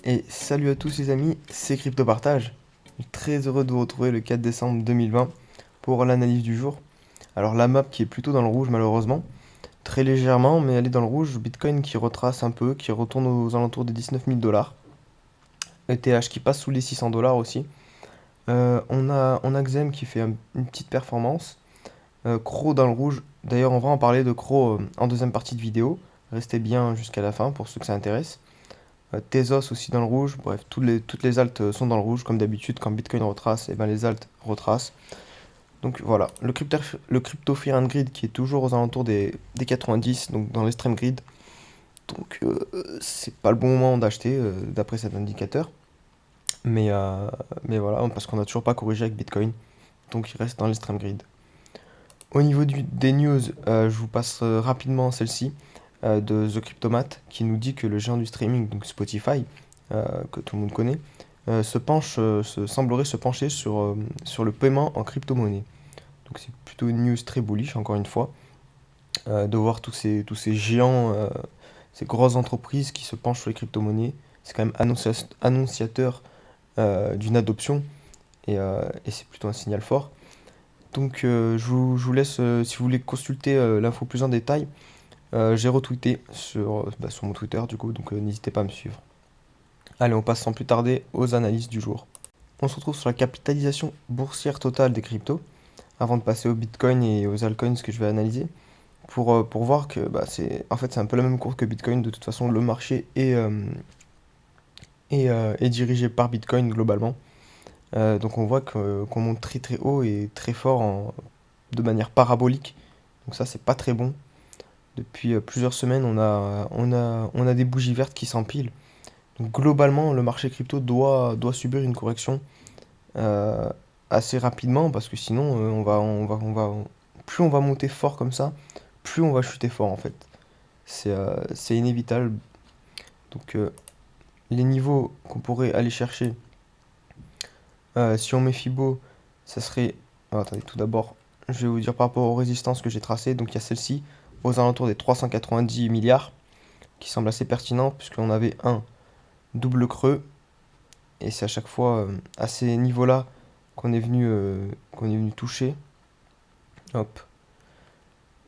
Et salut à tous les amis, c'est CryptoPartage. Très heureux de vous retrouver le 4 décembre 2020 pour l'analyse du jour. Alors la map qui est plutôt dans le rouge malheureusement, très légèrement mais elle est dans le rouge. Bitcoin qui retrace un peu, qui retourne aux alentours des 19 000 dollars. ETH qui passe sous les 600 dollars aussi. On a Xem qui fait une petite performance. Crow dans le rouge. D'ailleurs on va en parler de Crow en deuxième partie de vidéo. Restez bien jusqu'à la fin pour ceux que ça intéresse. Tezos aussi dans le rouge. Bref, toutes les alts sont dans le rouge. Comme d'habitude, quand Bitcoin retrace, et ben les alts retracent. Donc voilà, le crypto Fear and Greed qui est toujours aux alentours des 90, donc dans l'extrême grid. Donc c'est pas le bon moment d'acheter d'après cet indicateur. Mais, euh, mais voilà, parce qu'on n'a toujours pas corrigé avec Bitcoin. Donc il reste dans l'extrême grid. Au niveau des news, je vous passe rapidement celle-ci de The Cryptomat qui nous dit que le géant du streaming, donc Spotify, que tout le monde connaît, semblerait se pencher sur le paiement en crypto-monnaie. Donc c'est plutôt une news très bullish, encore une fois, de voir tous ces géants, ces grosses entreprises qui se penchent sur les crypto-monnaies. C'est quand même annonciateur d'une adoption et c'est plutôt un signal fort. Donc je vous laisse, si vous voulez consulter l'info plus en détail, j'ai retweeté sur mon Twitter du coup, donc n'hésitez pas à me suivre. Allez, on passe sans plus tarder aux analyses du jour. On se retrouve sur la capitalisation boursière totale des cryptos, avant de passer au Bitcoin et aux altcoins que je vais analyser, pour voir que en fait, c'est un peu la même courbe que Bitcoin. De toute façon, le marché est dirigé par Bitcoin globalement. Donc on voit qu'on monte très très haut et très fort de manière parabolique. Donc ça, c'est pas très bon. Depuis plusieurs semaines, on a des bougies vertes qui s'empilent. Donc globalement, le marché crypto doit subir une correction euh, assez rapidement parce que sinon, plus on va monter fort comme ça, plus on va chuter fort en fait. C'est inévitable. Donc les niveaux qu'on pourrait aller chercher, si on met Fibo, ça serait... Ah, attendez, tout d'abord, je vais vous dire par rapport aux résistances que j'ai tracées. Donc il y a celle-ci aux alentours des 390 milliards qui semble assez pertinent puisqu'on avait un double creux et c'est à chaque fois à ces niveaux-là qu'on est venu toucher. Hop.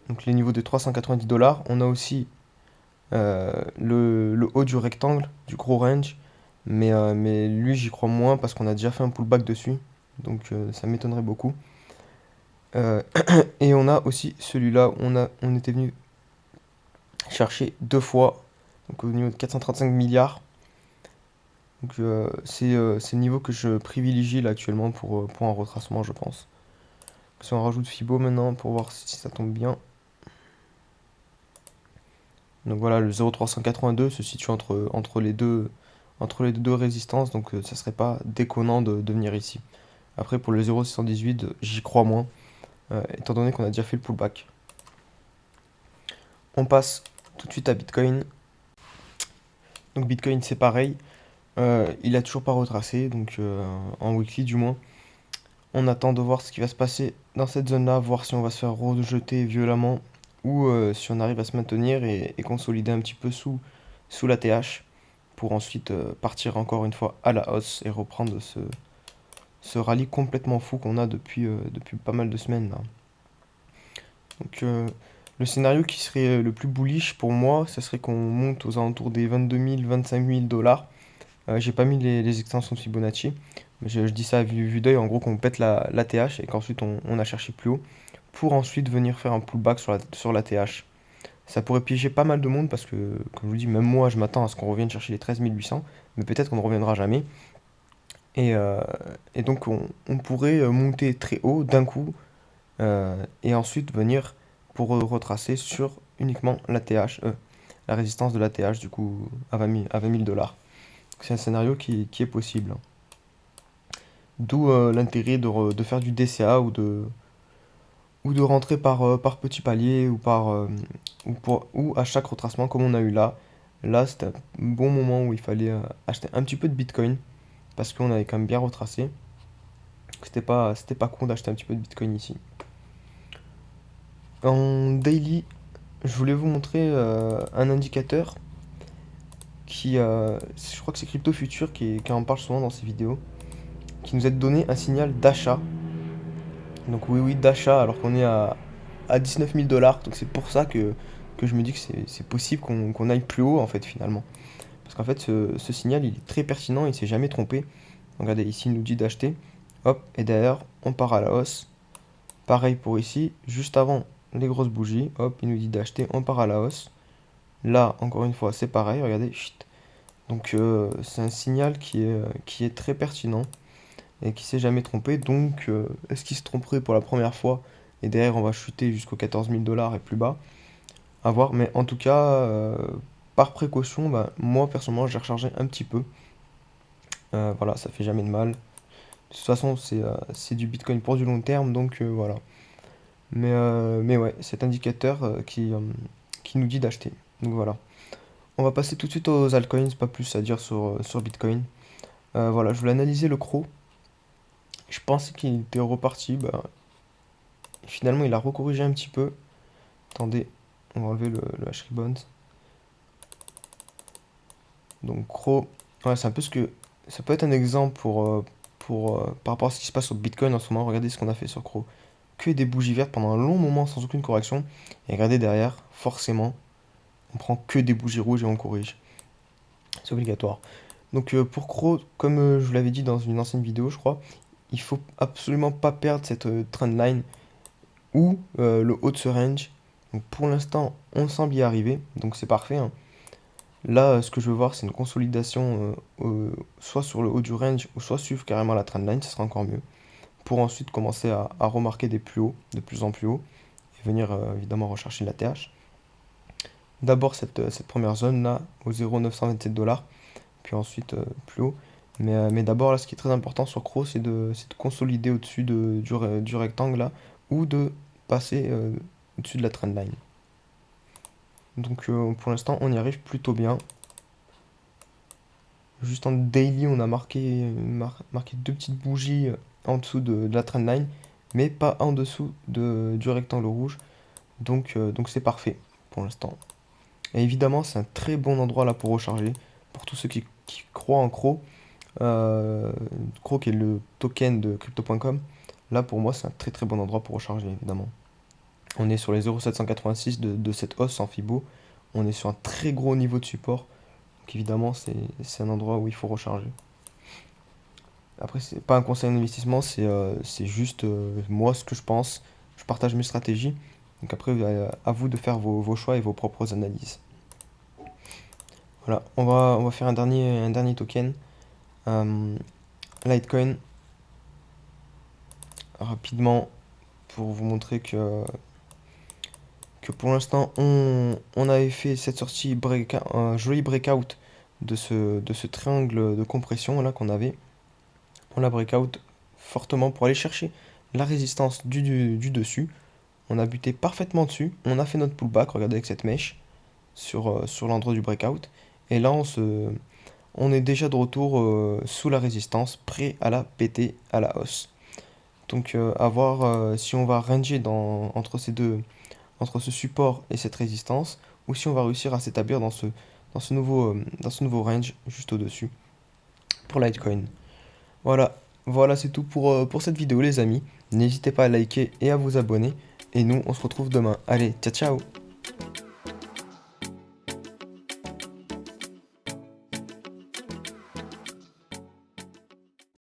Donc les niveaux de 390 dollars. On a aussi le haut du rectangle, du gros range. Mais lui, j'y crois moins parce qu'on a déjà fait un pullback dessus. Donc ça m'étonnerait beaucoup. Euh, et on a aussi celui-là, on était venu chercher deux fois, donc au niveau de 435 milliards. Donc c'est le niveau que je privilégie là actuellement pour un retracement, je pense. Si on rajoute Fibo maintenant pour voir si ça tombe bien. Donc voilà, le 0,382 se situe entre les deux résistances, donc ça serait pas déconnant de venir ici. Après, pour le 0,618, j'y crois moins, étant donné qu'on a déjà fait le pullback. On passe tout de suite à Bitcoin. Donc Bitcoin, c'est pareil. Il a toujours pas retracé, donc en weekly du moins. On attend de voir ce qui va se passer dans cette zone-là, voir si on va se faire rejeter violemment ou si on arrive à se maintenir et consolider un petit peu sous la TH pour ensuite partir encore une fois à la hausse et reprendre ce rallye complètement fou qu'on a depuis pas mal de semaines là. Donc le scénario qui serait le plus bullish pour moi, ce serait qu'on monte aux alentours des 22 000, 25 000 dollars. J'ai pas mis les extensions de Fibonacci, mais je dis ça à vue d'œil, en gros qu'on pète la TH et qu'ensuite on a cherché plus haut pour ensuite venir faire un pullback sur la TH. Ça pourrait piéger pas mal de monde parce que, comme je vous dis, même moi je m'attends à ce qu'on revienne chercher les 13 800, mais peut-être qu'on ne reviendra jamais. Et, euh, et donc on pourrait monter très haut d'un coup et ensuite venir pour retracer sur uniquement la TH, la résistance de la TH du coup à 20 000 dollars. C'est un scénario qui est possible. D'où l'intérêt de faire du DCA ou de rentrer par petits paliers ou à chaque retracement comme on a eu là. Là, c'était un bon moment où il fallait acheter un petit peu de Bitcoin parce qu'on avait quand même bien retracé. C'était pas con d'acheter un petit peu de Bitcoin ici. En daily, je voulais vous montrer un indicateur je crois que c'est Crypto Future qui en parle souvent dans ses vidéos, qui nous a donné un signal d'achat. Donc oui, oui, d'achat alors qu'on est à 19 000 $. Donc c'est pour ça que je me dis que c'est possible qu'on aille plus haut en fait finalement. Parce qu'en fait ce signal il est très pertinent, il s'est jamais trompé. Regardez, ici il nous dit d'acheter. Hop, et derrière on part à la hausse. Pareil pour ici, juste avant les grosses bougies, hop, il nous dit d'acheter, on part à la hausse. Là, encore une fois, c'est pareil, regardez, chut. Donc c'est un signal qui est très pertinent et qui s'est jamais trompé. Donc est-ce qu'il se tromperait pour la première fois et derrière on va chuter jusqu'aux 14 000 $ et plus bas? À voir, mais en tout cas, par précaution, bah, moi personnellement j'ai rechargé un petit peu. Voilà, ça fait jamais de mal. De toute façon, c'est du Bitcoin pour du long terme, donc voilà. Mais ouais, cet indicateur qui nous dit d'acheter. Donc voilà. On va passer tout de suite aux altcoins, pas plus à dire sur Bitcoin. Voilà, je voulais analyser le CRO. Je pensais qu'il était reparti. Bah, finalement, il a recorrigé un petit peu. Attendez, on va enlever le H-Rebound. Donc CRO, ouais, c'est un peu ce que... Ça peut être un exemple par rapport à ce qui se passe sur Bitcoin en ce moment. Regardez ce qu'on a fait sur CRO. Que des bougies vertes pendant un long moment sans aucune correction. Et regardez derrière, forcément, on prend que des bougies rouges et on corrige. C'est obligatoire. Donc pour CRO, comme je vous l'avais dit dans une ancienne vidéo, je crois, il faut absolument pas perdre cette trendline ou le haut de ce range. Donc pour l'instant, on semble y arriver, donc c'est parfait, hein. Là, ce que je veux voir, c'est une consolidation soit sur le haut du range ou soit suivre carrément la trendline, ce sera encore mieux. Pour ensuite commencer à remarquer des plus hauts, de plus en plus haut, et venir évidemment rechercher la TH. D'abord cette première zone là, au 0,927 $, puis ensuite plus haut. Mais d'abord, là, ce qui est très important sur CRO, c'est de consolider au-dessus du rectangle là, ou de passer au-dessus de la trendline. Donc pour l'instant, on y arrive plutôt bien. Juste en daily, on a marqué deux petites bougies en dessous de la trendline, mais pas en dessous du rectangle rouge. Donc c'est parfait pour l'instant. Et évidemment, c'est un très bon endroit là pour recharger. Pour tous ceux qui croient en CRO. CRO qui est le token de crypto.com. Là, pour moi, c'est un très très bon endroit pour recharger, évidemment. On est sur les 0,786 de cette hausse en Fibo. On est sur un très gros niveau de support. Donc évidemment, c'est un endroit où il faut recharger. Après, c'est pas un conseil d'investissement, c'est juste moi ce que je pense. Je partage mes stratégies. Donc après, à vous de faire vos choix et vos propres analyses. Voilà, on va faire un dernier token. Litecoin. Rapidement, pour vous montrer que pour l'instant, on avait fait cette sortie un joli breakout de ce triangle de compression là qu'on avait. On l'a breakout fortement pour aller chercher la résistance du dessus. On a buté parfaitement dessus. On a fait notre pullback, regardez avec cette mèche sur l'endroit du breakout. Et là, on est déjà de retour sous la résistance, prêt à la péter à la hausse. Donc à voir si on va ranger entre entre ce support et cette résistance, ou si on va réussir à s'établir dans ce nouveau range juste au-dessus pour Litecoin. Voilà, voilà c'est tout pour cette vidéo les amis. N'hésitez pas à liker et à vous abonner. Et nous on se retrouve demain. Allez, ciao ciao!